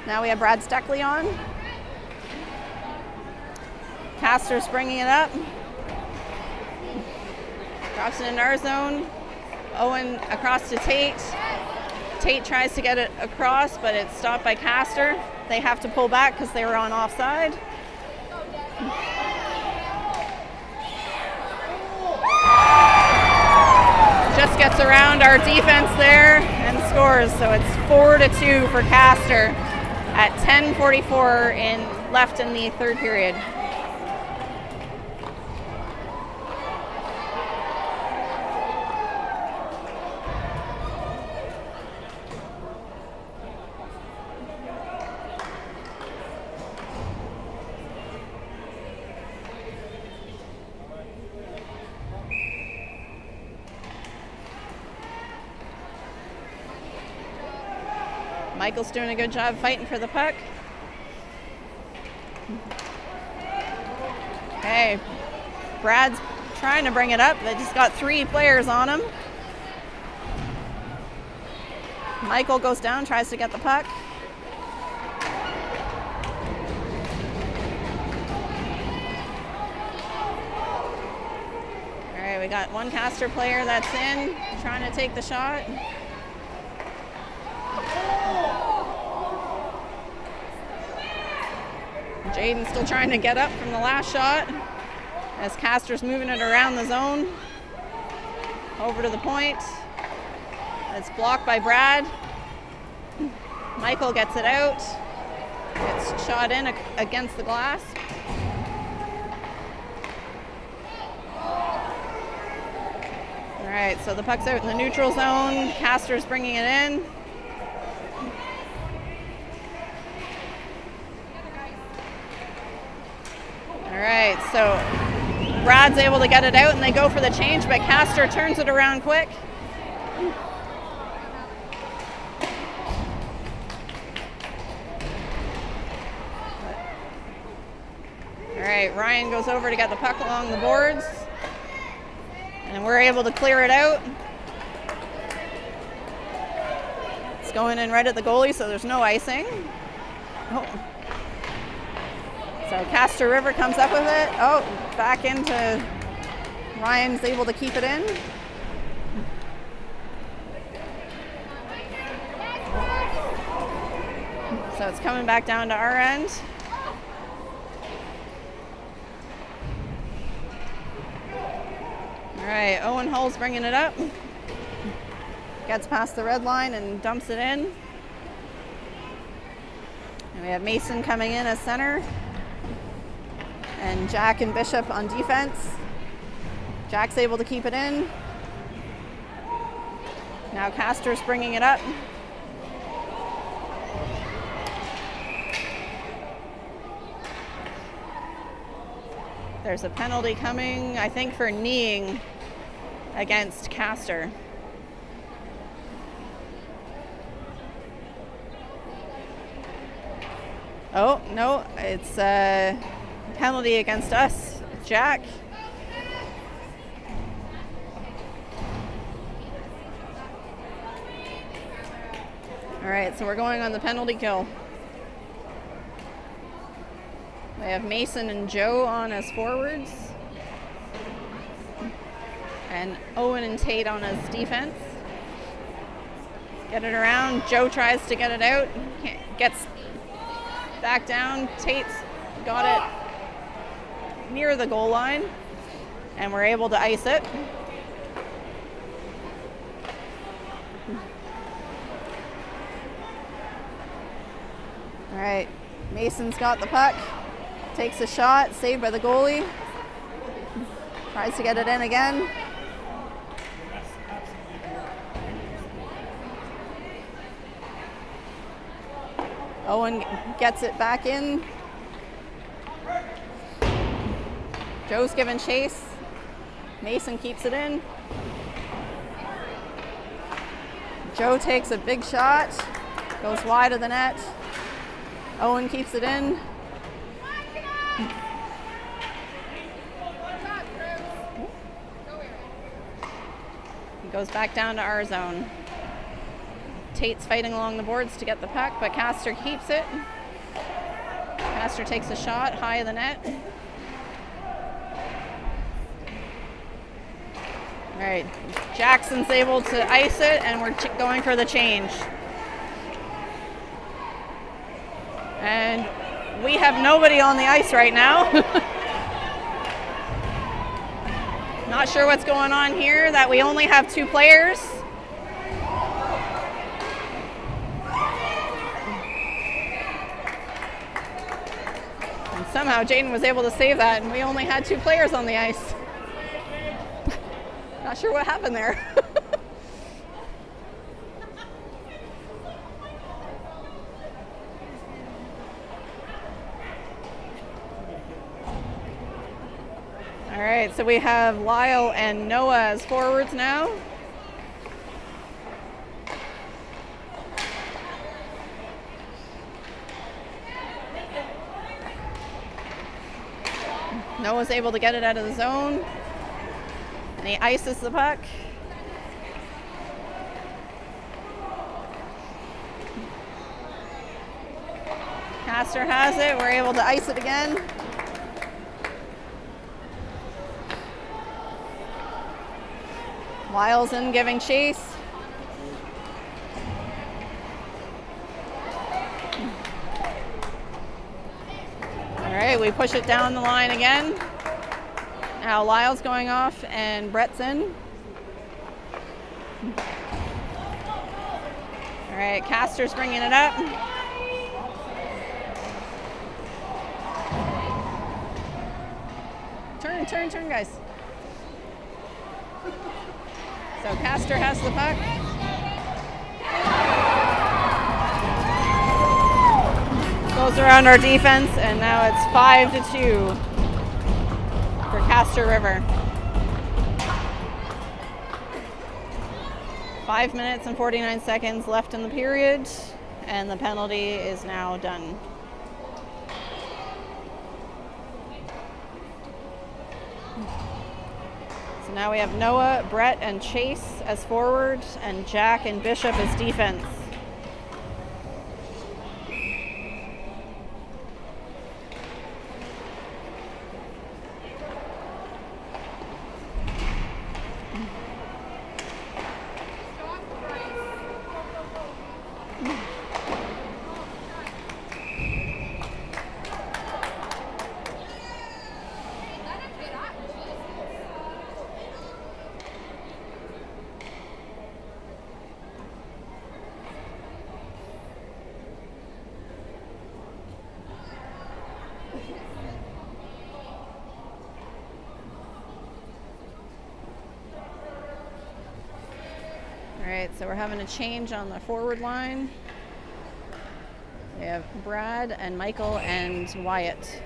Now we have Brad Steckley on. Castor's bringing it up. Drops it in our zone. Owen across to Tate. Tate tries to get it across, but it's stopped by Castor. They have to pull back because they were on offside. Just gets around our defense there and scores. So it's 4-2 for Castor at 10:44 left in the third period. Michael's doing a good job fighting for the puck. Okay, Brad's trying to bring it up. They just got 3 players on him. Michael goes down, tries to get the puck. All right, we got one Castor player that's in, trying to take the shot. Jaden's still trying to get up from the last shot as Castor's moving it around the zone. Over to the point. It's blocked by Brad. Michael gets it out. It's shot in against the glass. All right, so the puck's out in the neutral zone. Castor's bringing it in. All right, so Brad's able to get it out and they go for the change, but Castor turns it around quick. All right, Ryan goes over to get the puck along the boards, and we're able to clear it out. It's going in right at the goalie, so there's no icing. Oh. So Castor River comes up with it. Oh, back into Ryan's able to keep it in. So it's coming back down to our end. All right, Owen Hull's bringing it up. Gets past the red line and dumps it in. And we have Mason coming in as center. And Jack and Bishop on defense. Jack's able to keep it in. Now Castor's bringing it up. There's a penalty coming, I think, for kneeing against Castor. Oh, no, it's a penalty against us, Jack. All right, so we're going on the penalty kill. We have Mason and Joe on as forwards. And Owen and Tate on as defense. Get it around. Joe tries to get it out. Gets back down. Tate's got it near the goal line. And we're able to ice it. All right, Mason's got the puck. Takes a shot, saved by the goalie. Tries to get it in again. Owen gets it back in. Joe's giving chase. Mason keeps it in. Joe takes a big shot. Goes wide of the net. Owen keeps it in. He goes back down to our zone. Tate's fighting along the boards to get the puck, but Castor keeps it. Castor takes a shot high of the net. All right, Jackson's able to ice it, and we're going for the change. And we have nobody on the ice right now. Not sure what's going on here, that we only have 2 players. And somehow Jaden was able to save that, and we only had 2 players on the ice. Not sure what happened there. All right, so we have Lyle and Noah as forwards now. Noah's able to get it out of the zone. And he ices the puck. Castor has it. We're able to ice it again. Wileson giving chase. All right, we push it down the line again. Now Lyle's going off and Brett's in. All right, Castor's bringing it up. Turn, guys. So Castor has the puck. Goes around our defense, and now it's 5-2 for Castor River. 5 minutes and 49 seconds left in the period, and the penalty is now done. So now we have Noah, Brett, and Chase as forward, and Jack and Bishop as defense. Alright, so we're having a change on the forward line. We have Brad and Michael and Wyatt.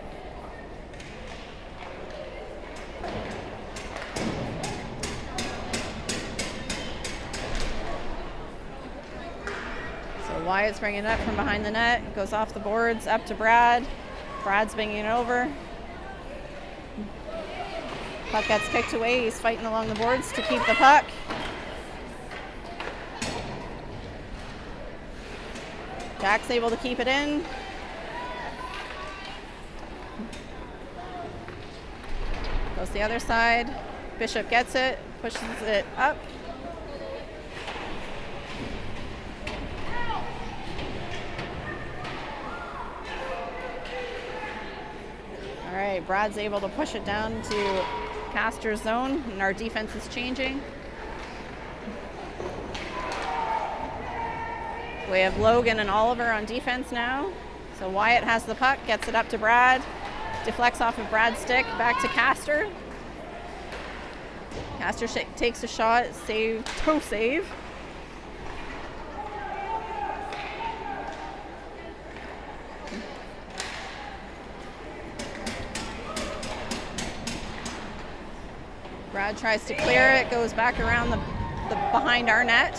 So Wyatt's bringing it up from behind the net, goes off the boards, up to Brad. Brad's bringing it over. Puck gets kicked away, he's fighting along the boards to keep the puck. Jack's able to keep it in. Goes the other side. Bishop gets it, pushes it up. All right, Brad's able to push it down to Castor's zone, and our defense is changing. We have Logan and Oliver on defense now. So Wyatt has the puck, gets it up to Brad, deflects off of Brad's stick, back to Castor. Castor takes a shot, toe save. Brad tries to clear it, goes back around the behind our net.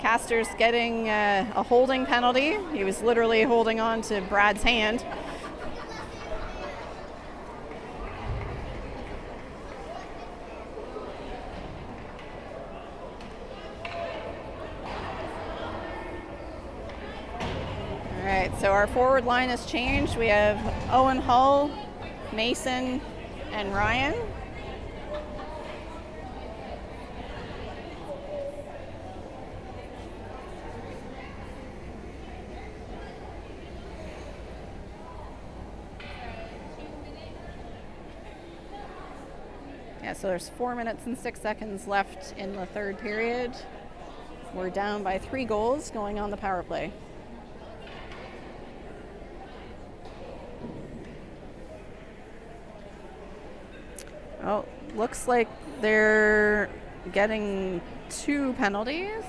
Castor's getting a holding penalty. He was literally holding on to Brad's hand. All right, so our forward line has changed. We have Owen Hull, Mason, and Ryan. So there's 4 minutes and 6 seconds left in the third period. We're down by 3 goals going on the power play. Oh, looks like they're getting 2 penalties.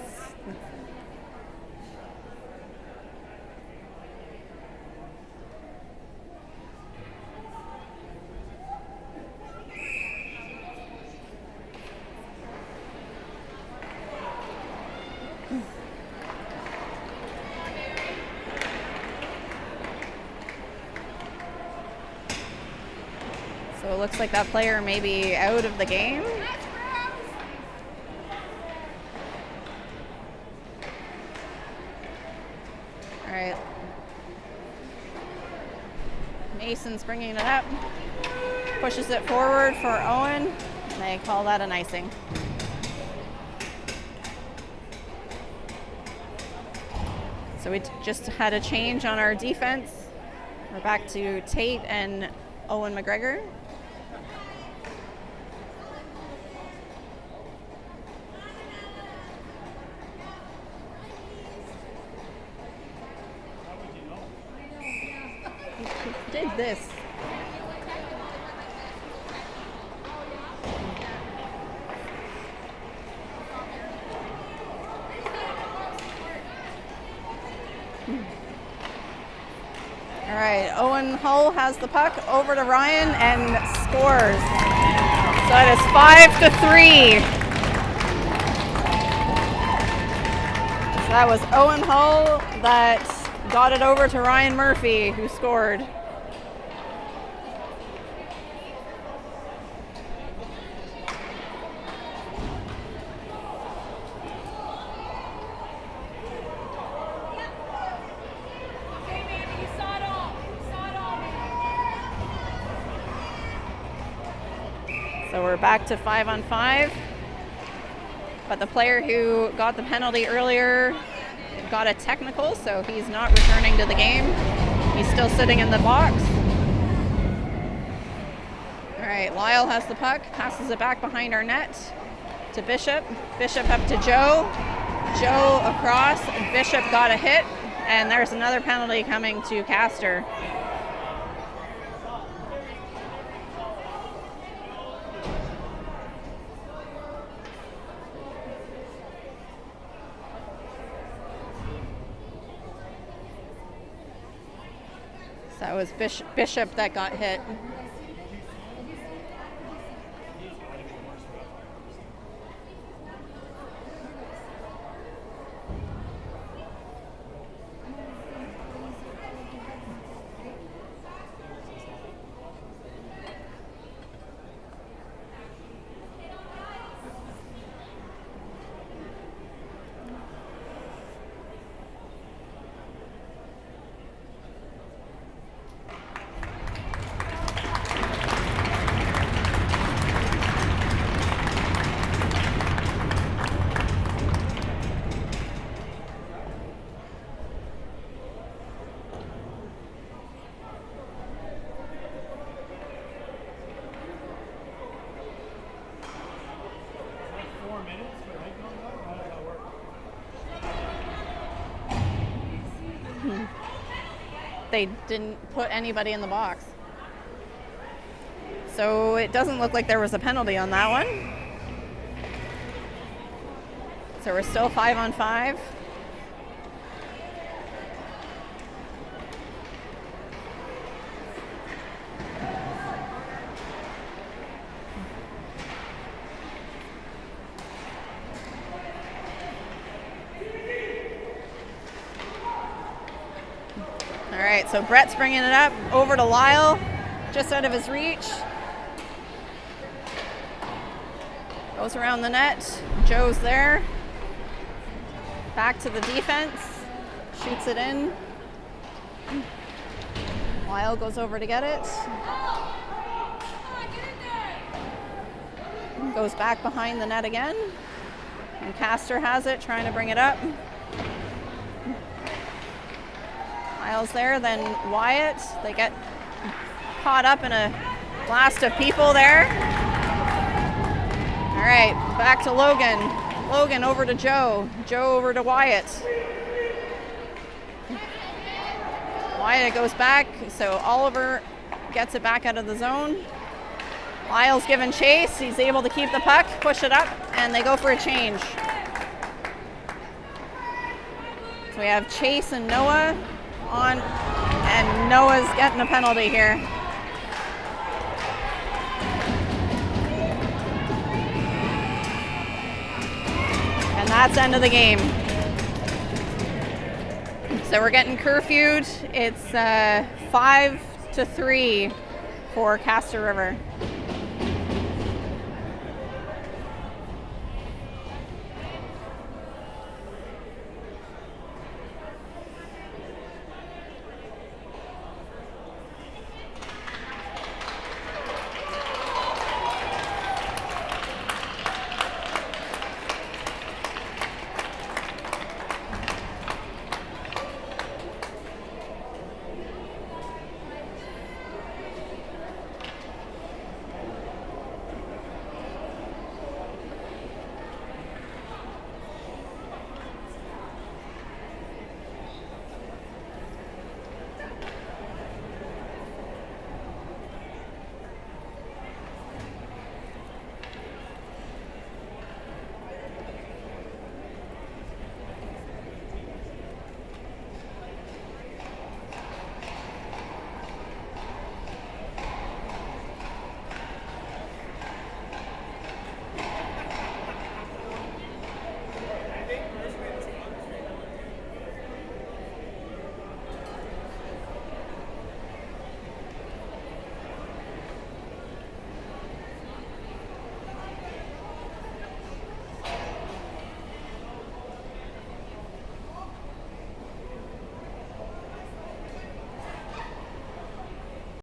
So it looks like that player may be out of the game. All right. Mason's bringing it up. Pushes it forward for Owen. And they call that an icing. So we just had a change on our defense. We're back to Tate and Owen McGregor. Who did this? All right, Owen Hull has the puck over to Ryan and scores. So it is 5-3. So that was Owen Hull that got it over to Ryan Murphy, who scored. So we're back to 5-on-5, but the player who got the penalty earlier got a technical, so he's not returning to the game. He's still sitting in the box. All right, Lyle has the puck, passes it back behind our net to Bishop. Bishop up to Joe. Joe across, Bishop got a hit, and there's another penalty coming to Castor. That was Bishop that got hit. They didn't put anybody in the box. So it doesn't look like there was a penalty on that one. So we're still 5-on-5. All right, so Brett's bringing it up over to Lyle, just out of his reach. Goes around the net. Joe's there. Back to the defense. Shoots it in. Lyle goes over to get it. Goes back behind the net again. And Castor has it, trying to bring it up. Lyle's there, then Wyatt. They get caught up in a blast of people there. All right, back to Logan. Logan over to Joe. Joe over to Wyatt. Wyatt goes back, so Oliver gets it back out of the zone. Lyle's given chase. He's able to keep the puck, push it up, and they go for a change. So we have Chase and Noah on, and Noah's getting a penalty here. And that's end of the game. So we're getting curfewed. It's 5-3 for Castor River.